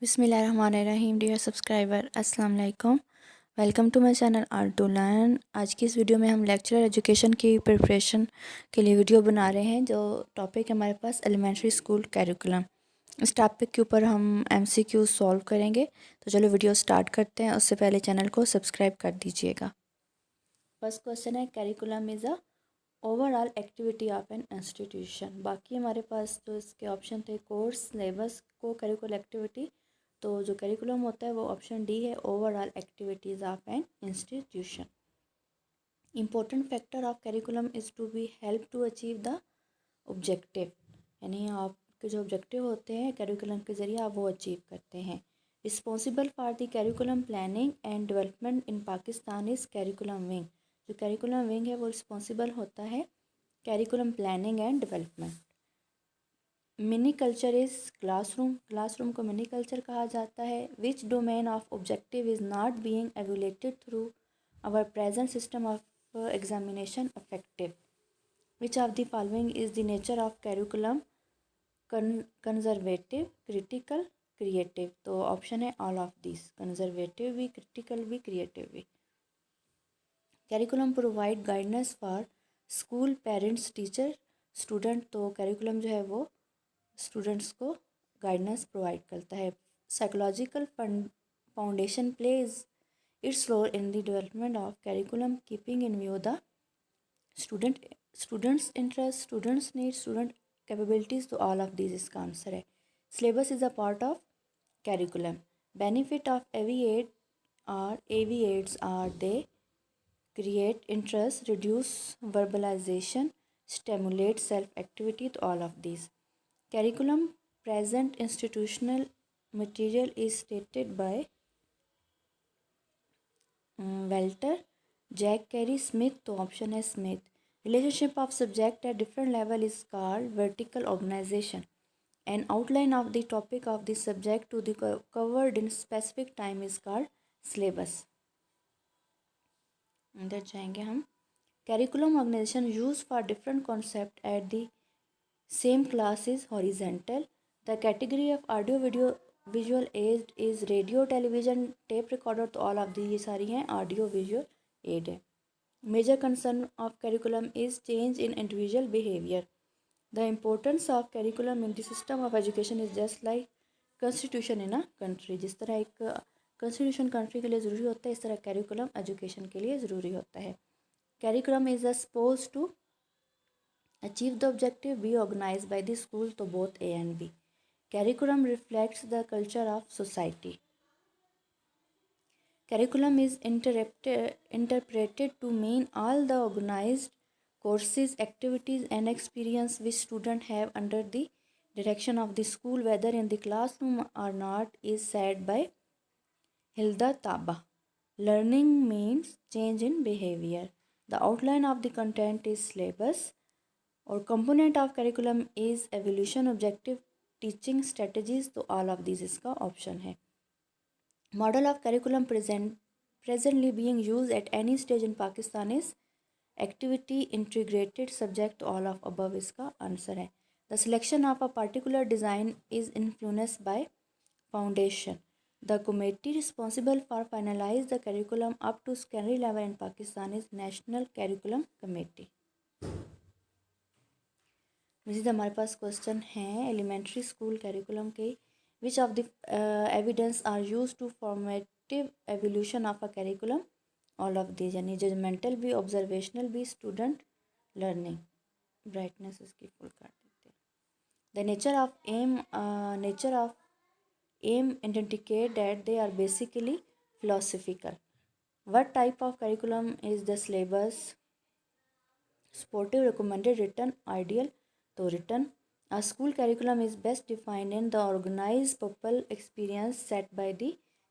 बिस्मिल्लाहिर्रहमानिर्रहीम। Dear subscriber, अस्सलाम वालेकुम। Welcome to my channel art to learn. आज की इस वीडियो में हम लेक्चरर एजुकेशन की प्रिपरेशन के लिए वीडियो बना रहे हैं। जो टॉपिक है हमारे पास एलिमेंट्री स्कूल कैरिकुलम। इस टॉपिक के ऊपर हम MCQ सॉल्व करेंगे। तो चलो वीडियो स्टार्ट करते हैं। उससे पहले चैनल को सब्सक्राइब कर दीजिएगा। फर्स्ट क्वेश्चन है, curriculum is a overall activity of an institution. बाकी हमारे पास जो इसके ऑप्शन थे, course, syllabus, co curricular activity. तो जो करिकुलम होता है वो ऑप्शन डी है, overall activities of an institution. Important factor of curriculum is to be help to achieve the objective, यानी आपके जो ऑब्जेक्टिव होते हैं करिकुलम के ज़रिए आप वो अचीव करते हैं। Responsible for the curriculum planning and development in Pakistan is curriculum wing. जो करिकुलम विंग है वो रिस्पॉन्सिबल होता है curriculum planning and development. Mini culture is classroom. Classroom को मिनी कल्चर कहा जाता है। Which domain of objective is not being evaluated through our present system of examination effective. Which of the following is the nature of curriculum conservative, critical, creative. तो option है all of this, conservative भी, critical भी, creative भी। Curriculum provide guidance for school, parents, teacher, student. तो curriculum जो है वो students को गाइडेंस प्रोवाइड करता है। Psychological foundation plays its role in the development of curriculum, keeping in view the students interest, students need, student capabilities. तो all of this इसका answer है। Syllabus is a part of curriculum. Benefit of AV aids are they create interest, reduce verbalization, stimulate self-activity. तो all of these. Curriculum present institutional material is stated by Walter, Jack Carey, Smith. तो option है Smith. Relationship of subject at different level is called vertical organization. An outline of the topic of the subject to the covered in specific time is called syllabus. अंदर जाएंगे हम। Curriculum organization used for different concept at the same class is horizontal. The category of audio video visual aid is radio, television, tape recorder. तो all of these ये सारी हैं audio visual aid है। Major concern of curriculum is change in individual behavior. The importance of curriculum in the system of education is just like constitution in a country. जिस तरह एक constitution country के लिए ज़रूरी होता है, इस तरह curriculum education के लिए ज़रूरी होता है। Curriculum is supposed to achieve the objective be organized by the school, to both A and B. Curriculum reflects the culture of society. Curriculum is interpreted to mean all the organized courses, activities and experience which students have under the direction of the school, whether in the classroom or not, is said by Hilda Taba. Learning means change in behavior. The outline of the content is syllabus. और component of curriculum is evaluation, objective, teaching strategies. तो all of this इसका option है। Model of curriculum presently being use at any stage in Pakistan is activity integrated subject. All of above इसका answer है। The selection of a particular design is influenced by foundation. The committee responsible for finalize the curriculum up to secondary level in Pakistan is national curriculum committee. मज़ीद हमारे पास question हैं elementary school curriculum के। Which of the evidence are use to formative evaluation of a curriculum. All of this, यानी judgemental भी, observational भी, student learning. Brightness इसकी full कर देते हैं। The nature of aim indicate that they are basically philosophical. What type of curriculum is the syllabus. Supportive, recommended, written, ideal. तो written. A school curriculum is best defined in the organized purpose experience set by the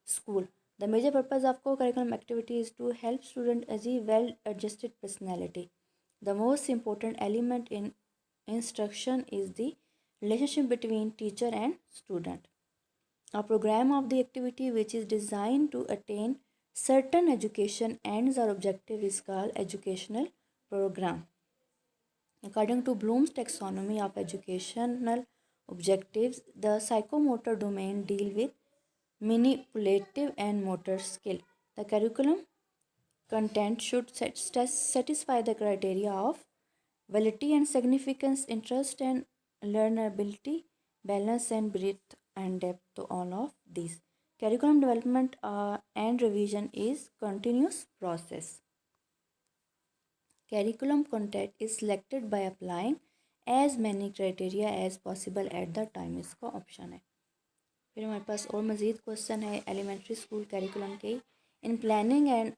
school. The major purpose of co-curriculum activity is to help students achieve well-adjusted personality. The most important element in instruction is the relationship between teacher and student. A program of the activity which is designed to attain certain education ends or objective is called educational program. According to Bloom's taxonomy of educational objectives, the psychomotor domain deal with manipulative and motor skill. The curriculum content should satisfy the criteria of validity and significance, interest and learnability, balance and breadth and depth to all of these. Curriculum development and revision is continuous process. Curriculum content is selected by applying as many criteria as possible at the time. इसका option है. फिर हमारे पास और मज़ीद question है elementary school curriculum के. In planning and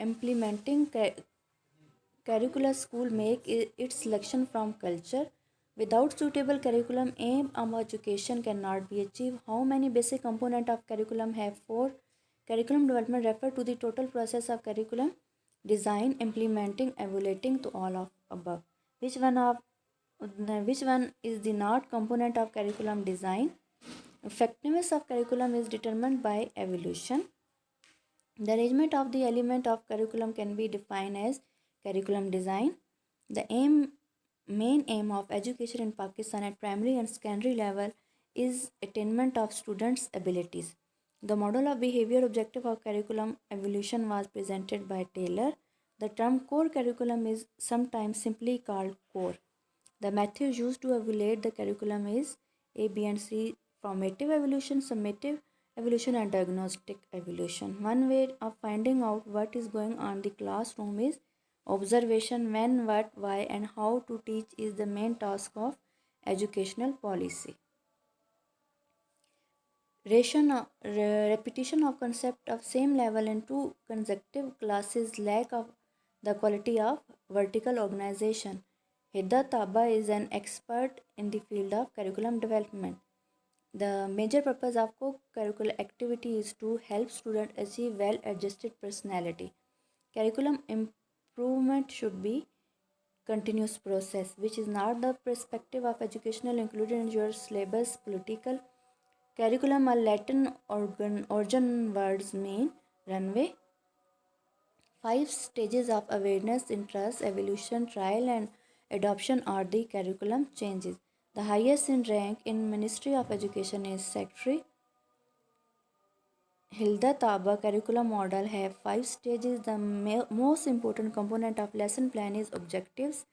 implementing curricula, school make its selection from culture. Without suitable curriculum, aim of education cannot be achieved. How many basic components of curriculum have 4? Curriculum development refer to the total process of curriculum design, implementing, evaluating to all of above. Which one is the not component of curriculum design? Effectiveness of curriculum is determined by evaluation. The arrangement of the element of curriculum can be defined as curriculum design. The main aim of education in Pakistan at primary and secondary level is attainment of students' abilities. The model of behavior objective of curriculum evolution was presented by Taylor. The term core curriculum is sometimes simply called core. The method used to evaluate the curriculum is A, B, and C: formative evaluation, summative evaluation, and diagnostic evaluation. One way of finding out what is going on in the classroom is observation. When, what, why, and how to teach is the main task of educational policy. Repetition of concept of same level in two consecutive classes, lack of the quality of vertical organization. Hida Taba is an expert in the field of curriculum development. The major purpose of co-curricular activity is to help students achieve well-adjusted personality. Curriculum improvement should be continuous process, which is not the perspective of educational included in your syllabus. Political curriculum are Latin origin words mean runway. 5 stages of awareness, interest, evolution, trial, and adoption are the curriculum changes. The highest in rank in Ministry of Education is Secretary. Hilda Taba curriculum model have 5 stages. The most important component of lesson plan is objectives.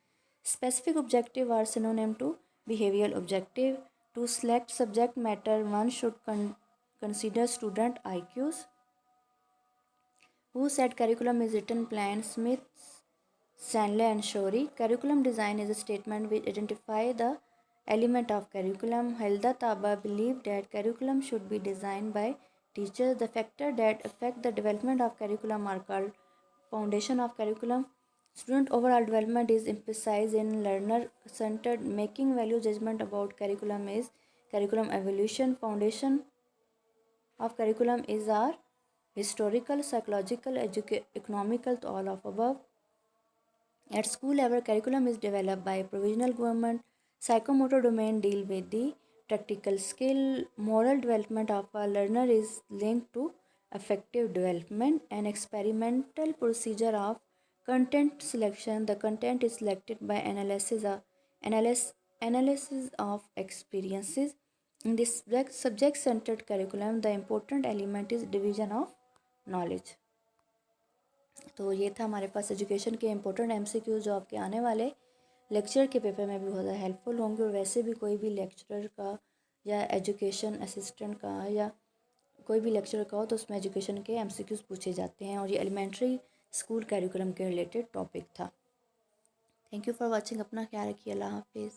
Specific objective are synonym to behavioral objective. To select subject matter, one should consider student IQs. Who said curriculum is written plan? Smith, Stanley, and Shorey. Curriculum design is a statement which identifies the element of curriculum. Hilda Taba believed that curriculum should be designed by teachers. The factors that affect the development of curriculum are called foundation of curriculum. Student overall development is emphasized in learner-centered. Making value judgment about curriculum is curriculum evolution. Foundation of curriculum is our historical, psychological, economical, to all of above. At school level, curriculum is developed by provisional government. Psychomotor domain deal with the practical skill. Moral development of a learner is linked to affective development. An experimental procedure of content selection. The content is selected by analysis of experiences. In this subject-centered curriculum, the important element is division of knowledge. तो ये था हमारे पास education के important MCQ जो आपके आने वाले lecture के पेपर में भी बहुत ज़्यादा हेल्पफुल होंगे. और वैसे भी कोई भी लेक्चरर का या एजुकेशन असिस्टेंट का या कोई भी लेक्चरर का हो तो उसमें एजुकेशन के MCQs पूछे जाते हैं. और ये एलिमेंट्री स्कूल करिकुलम के रिलेटेड टॉपिक था. Thank you for watching. अपना ख्याल रखिए. अल्लाह हाफिज़.